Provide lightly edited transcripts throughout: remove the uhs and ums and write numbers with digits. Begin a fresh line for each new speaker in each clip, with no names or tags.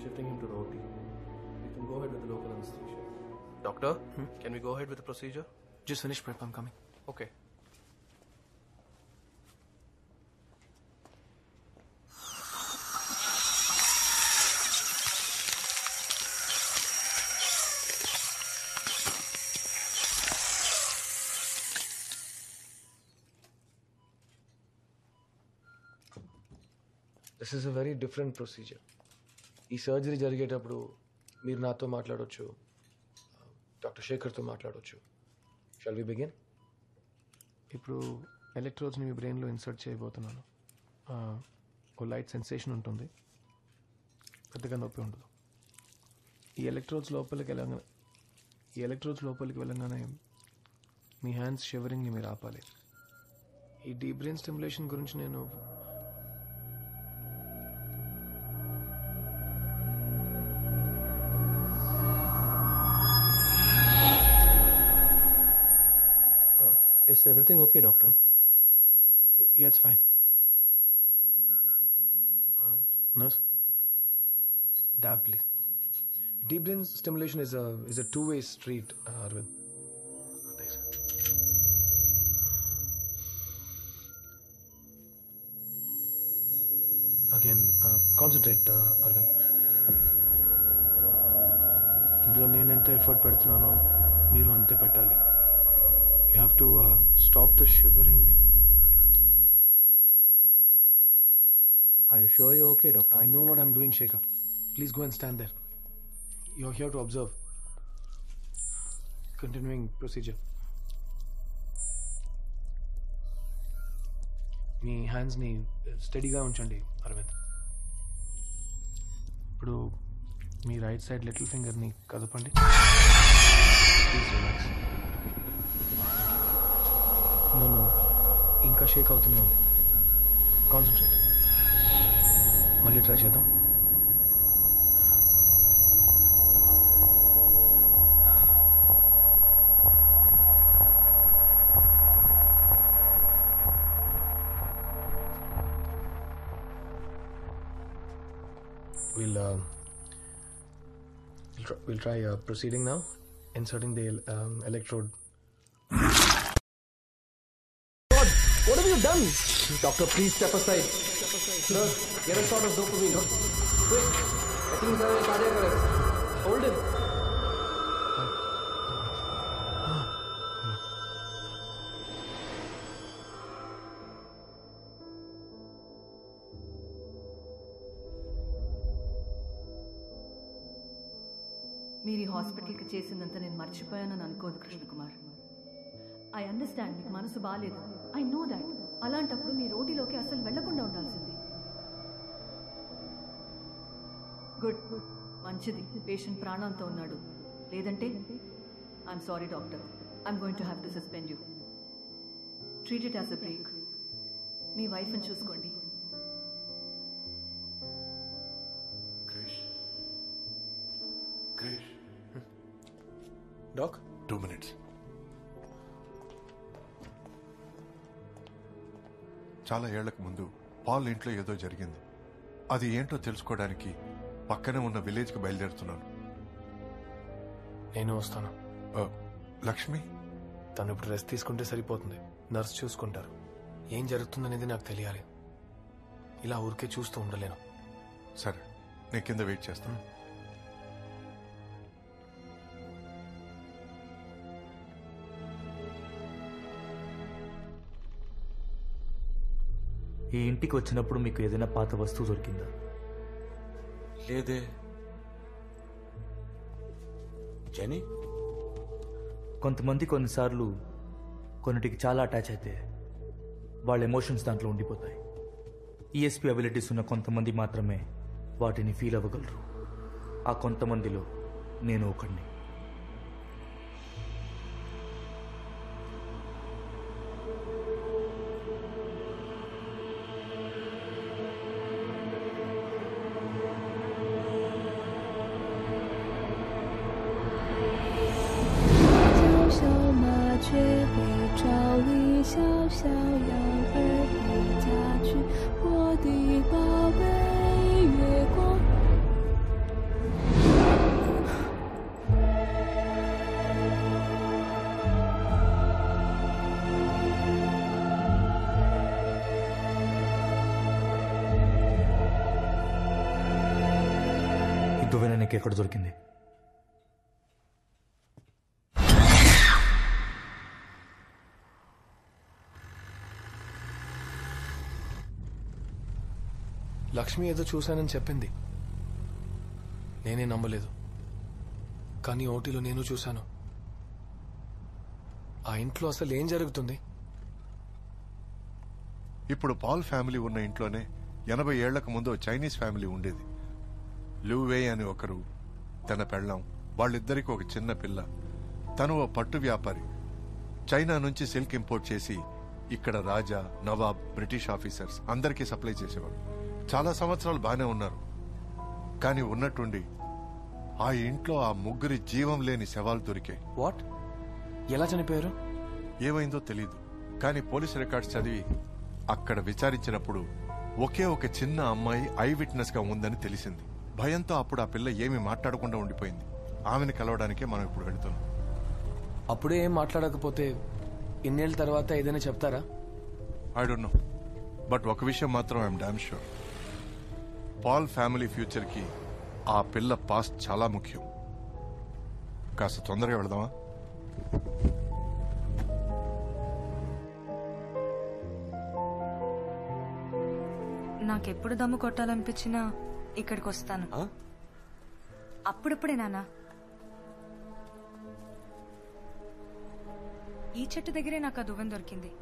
shifting him to OT. We can go ahead with the local anesthesia. Doctor, can we go ahead with the procedure?
Just finish prep, I'm coming.
Okay.
This is a very different procedure. ఈ surgery జరిగేటప్పుడు మీరు నాతో మాట్లాడవచ్చు, doctor శేఖర్తో మాట్లాడవచ్చు. Shall we begin? ఇప్పుడు ఎలక్ట్రోడ్స్ని మీ బ్రెయిన్లో ఇన్సర్ట్ చేయబోతున్నాను. ఓ లైట్ సెన్సేషన్ ఉంటుంది, పెద్దగా నొప్పి ఉండదు. ఈ ఎలక్ట్రోడ్స్ లోపలికి వెళ్ళగానే మీ హ్యాండ్స్ షివరింగ్ని మీరు ఆపాలి. ఈ డీప్ బ్రెయిన్ స్టిమ్యులేషన్ గురించి నేను
Is everything okay, doctor?
Yeah, it's fine. Nurse, dab, please. Deep brain stimulation is a two-way street, Arvind. Thanks. Again, concentrate, Arvind. ఇందులో నేను ఎంత ఎఫర్ట్ పెడుతున్నానో మీరు అంతే పెట్టాలి. You have to stop the shivering.
Are you sure you're okay, doctor?
I know what I'm doing, Shekhar. Please go and stand there. You're here to observe. Continuing procedure. మీ హ్యాండ్స్ని స్టడీగా ఉంచండి, అరవింద్. ఇప్పుడు మీ రైట్ సైడ్ లిటిల్ ఫింగర్ని కదపండి. Please relax. నేను ఇంకా షేక్ అవుతూనే ఉంది. కాన్సన్ట్రేట్. మళ్ళీ ట్రై చేద్దాం. We'll try proceeding now, inserting the electrode.
What have you done? Doctor, please step aside. Sir, get a shot of dopamine. Quick. I think he's having a cardiac arrest. Hold him.
మీరు ఈ హాస్పిటల్కి చేసిందంతా నేను మర్చిపోయానని అనుకోదు Krishna Kumar. I understand, మీకు మనసు బాగాలేదు. I know that. అలాంటప్పుడు మీ రోటీలోకి అసలు వెళ్లకుండా ఉండాల్సింది. గుడ్, మంచిది. పేషెంట్ ప్రాణాలతో ఉన్నాడు. లేదంటే I'm sorry doctor, I'm going to have to suspend you. Treat it as a break. మీ వైఫ్ని చూసుకోండి.
Krish.
Doc?
2 minutes. చాలా ఏళ్లకు ముందు పాల్ ఇంట్లో ఏదో జరిగింది. అది ఏంటో తెలుసుకోవడానికి పక్కనే ఉన్న విలేజ్కి బయలుదేరుతున్నాను.
నేను వస్తాను.
లక్ష్మి?
తను ఇప్పుడు రెస్ట్ తీసుకుంటే సరిపోతుంది. నర్స్ చూసుకుంటారు. ఏం జరుగుతుందనేది నాకు తెలియాలి. ఇలా ఊరికే చూస్తూ ఉండలేను.
సరే, నేను కింద వెయిట్ చేస్తాను.
ఈ ఇంటికి వచ్చినప్పుడు మీకు ఏదైనా పాత వస్తువు దొరికిందా?
లేదే. జెనీ?
కొంతమంది కొన్నిసార్లు కొన్నిటికి చాలా అటాచ్ అయితే వాళ్ళ ఎమోషన్స్ దాంట్లో ఉండిపోతాయి. ఈఎస్పీ అబిలిటీస్ ఉన్న కొంతమంది మాత్రమే వాటిని ఫీల్ అవ్వగలరు. ఆ కొంతమందిలో నేను ఒకడిని. మీకు ఎక్కడ దొరికింది?
లక్ష్మి ఏదో చూశానని చెప్పింది. నేనే నమ్మలేదు. కానీ ఓటీలో నేను చూశాను. ఆ ఇంట్లో అసలు ఏం జరుగుతుంది?
ఇప్పుడు పాల్ ఫ్యామిలీ ఉన్న ఇంట్లోనే 80 ఏళ్లకు ముందు చైనీస్ ఫ్యామిలీ ఉండేది. లూవే అని ఒకరు, తన పెళ్ళాం, వాళ్ళిద్దరికి ఒక చిన్న పిల్ల. తను ఓ పట్టు వ్యాపారి. చైనా నుంచి సిల్క్ ఇంపోర్ట్ చేసి ఇక్కడ రాజా, నవాబ్, బ్రిటిష్ ఆఫీసర్స్ అందరికీ సప్లై చేసేవాడు. చాలా సంవత్సరాలు బానే ఉన్నారు. కానీ ఉన్నట్టుండి ఆ ఇంట్లో ఆ ముగ్గురి జీవం లేని శవాలు దొరికాయి.
వాట్? ఎలా చనిపోయారు?
ఏమైందో తెలీదు. కానీ పోలీస్ రికార్డ్స్ చదివి అక్కడ విచారించినప్పుడు ఒకే ఒక చిన్న అమ్మాయి ఐ విట్నెస్ గా ఉందని తెలిసింది. భయంతో అప్పుడు ఆ పిల్ల ఏమీ మాట్లాడకుండా ఉండిపోయింది. ఆమెను కలవడానికే మనం ఇప్పుడు వెళుతున్నాం.
అప్పుడే ఏం మాట్లాడకపోతే ఇన్నేళ్ళ తర్వాత ఏదైనా చెప్తారా?
ఐ డోంట్ నో, బట్ ఒక విషయం మాత్రం ఐఎమ్ డామ్ షూర్. పాల్ ఫ్యామిలీ ఫ్యూచర్ కి ఆ పిల్ల పాస్ట్ చాలా ముఖ్యం. కాస్త తొందరగా వెళదామా?
నాకెప్పుడు దమ్ము కొట్టాలనిపించినా ఇక్కడికి వస్తాను. అప్పుడప్పుడే నానా. ఈ చెట్టు దగ్గరే నాకు ఆ దువ్వెన దొరికింది.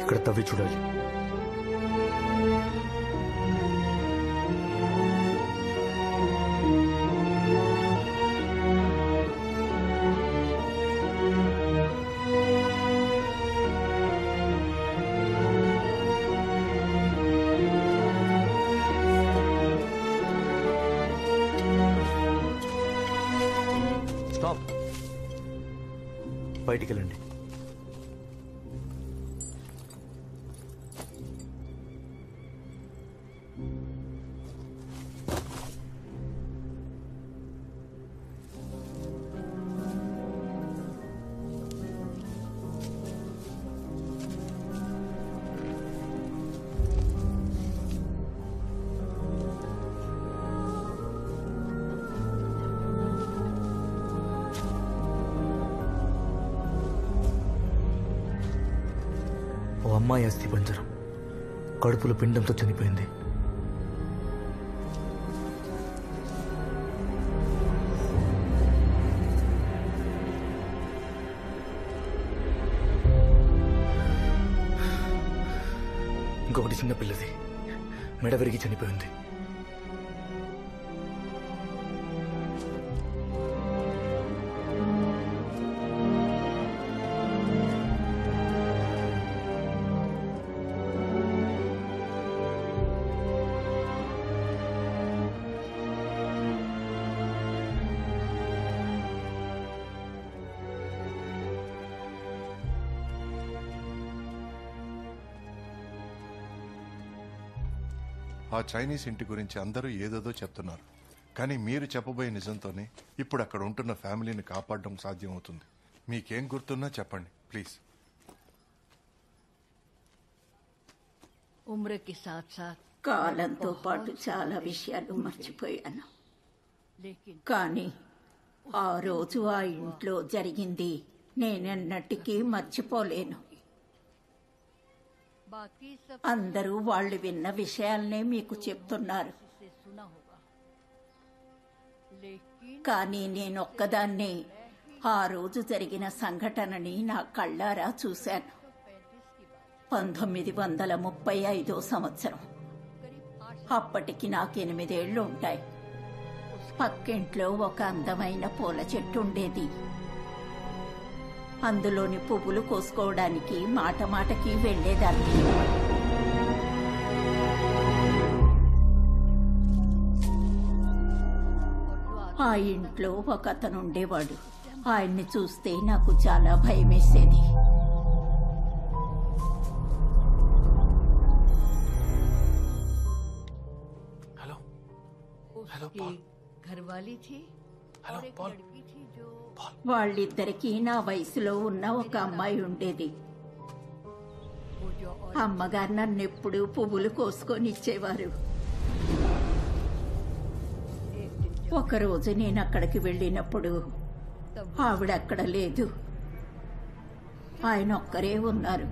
ఇక్కడ తవ్వి చూడాలి. స్టాప్. బయటికి వెళ్ళండి. ఓ అమ్మాయి అస్థి పంజరం కడుపులో పిండంతో చనిపోయింది. ఇంకొకటి చిన్న పిల్లది మెడ విరిగి చనిపోయింది.
ఆ చైనీస్ ఇంటి గురించి అందరూ ఏదేదో చెప్తున్నారు. కానీ మీరు చెప్పబోయే నిజంతోనే ఇప్పుడు అక్కడ ఉంటున్న ఫ్యామిలీని కాపాడడం సాధ్యమవుతుంది. మీకేం గుర్తున్నా చెప్పండి ప్లీజ్.
ఉమ్రకి సాత్ సాత్
కాలంతో పాటు చాలా విషయాలు మర్చిపోయాను. కానీ ఆ రోజు ఆ ఇంట్లో జరిగింది నేనెన్నటికీ మర్చిపోలేను. అందరూ వాళ్ళు విన్న విషయాలనే మీకు చెప్తున్నారు. కానీ నేనొక్కదాన్నే ఆ రోజు జరిగిన సంఘటనని నా కళ్ళారా చూశాను. 1935 సంవత్సరం. అప్పటికి నాకు 8 ఏళ్లు ఉంటాయి. పక్కింట్లో ఒక అందమైన పూల చెట్టు ఉండేది. అందులోని పువ్వులు కోసుకోవడానికి మాట మాటకి వెళ్లేదాన్ని. ఆ ఇంట్లో ఒక అతను ఉండేవాడు. ఆయన్ని చూస్తే నాకు చాలా భయమేసేది.
हेलो हेलो पॉल
घरवाली थी
हेलो
और एक
पॉल
लड़की थी जो
వాళ్ళిద్దరికీ నా వయసులో ఉన్న ఒక అమ్మాయి ఉండేది.
वो जो और
అమ్మగారు నన్నెప్పుడు పువ్వులు కోసుకొని ఇచ్చేవారు. ఒకరోజు నేను అక్కడికి వెళ్ళినప్పుడు ఆవిడ అక్కడ లేదు. ఆయన ఒక్కరే ఉన్నారు.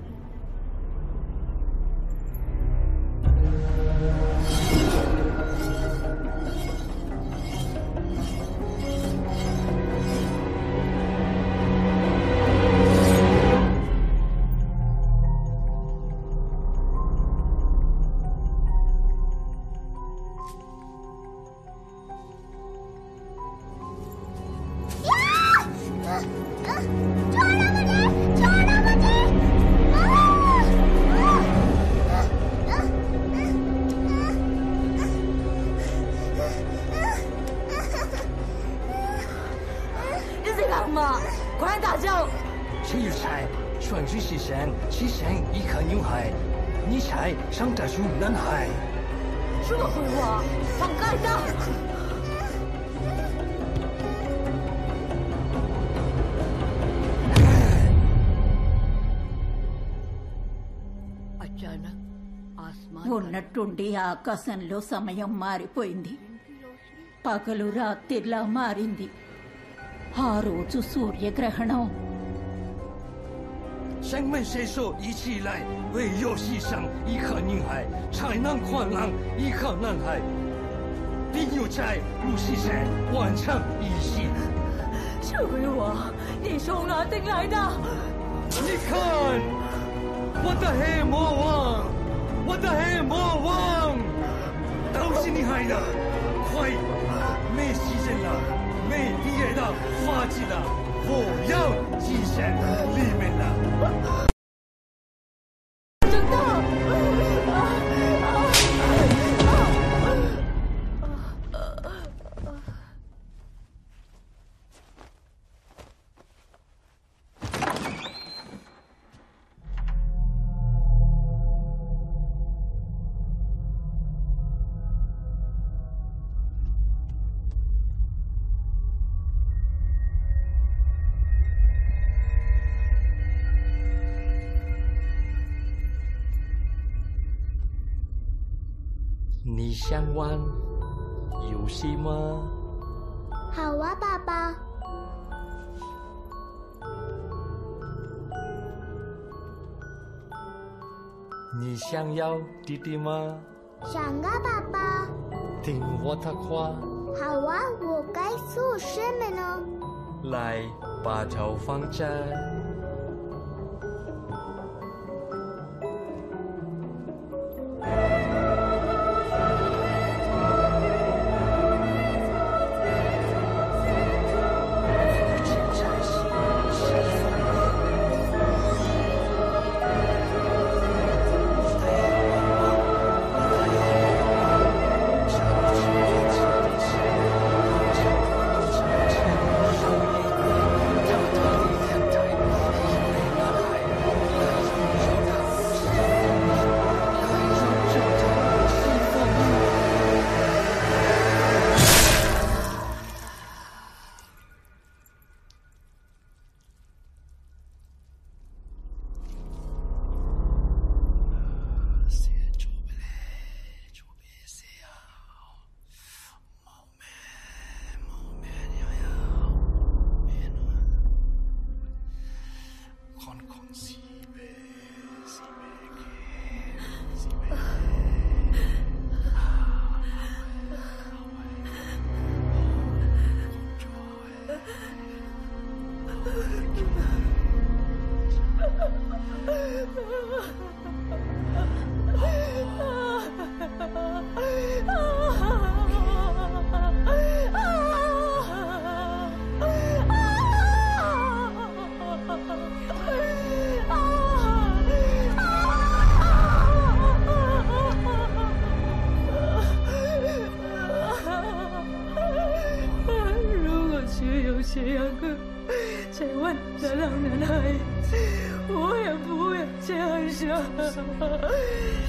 अचानक आसमान
ఉన్నట్టుండి ఆకాశంలో సమయం మారిపోయింది. పగలు రాత్రిలా మారింది. ఆ రోజు సూర్యగ్రహణం.
生命谁说一起来为游戏上依靠女孩才能宽浪依靠男孩并有在入戏前完成仪式
是鬼王，你从哪订来的？
你看我的黑魔王我的黑魔王都是你害的快没时间了没毕业的发迹了我要进山里面了
真的
你想玩游戏吗？
好啊，爸爸。
你想要弟弟吗？
想啊，爸爸。
听我的话。
好啊，我该做什么呢？
来，把头放这。
生，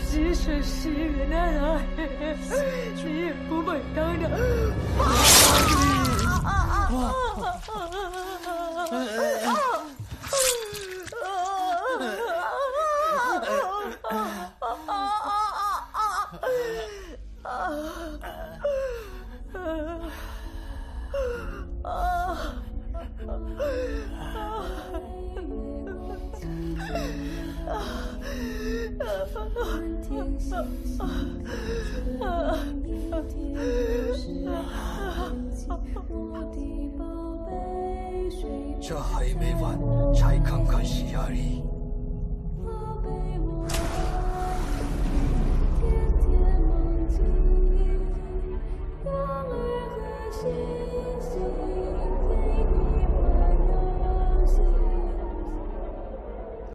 即使是原来你也不会当着
这还没完，才刚开始而已。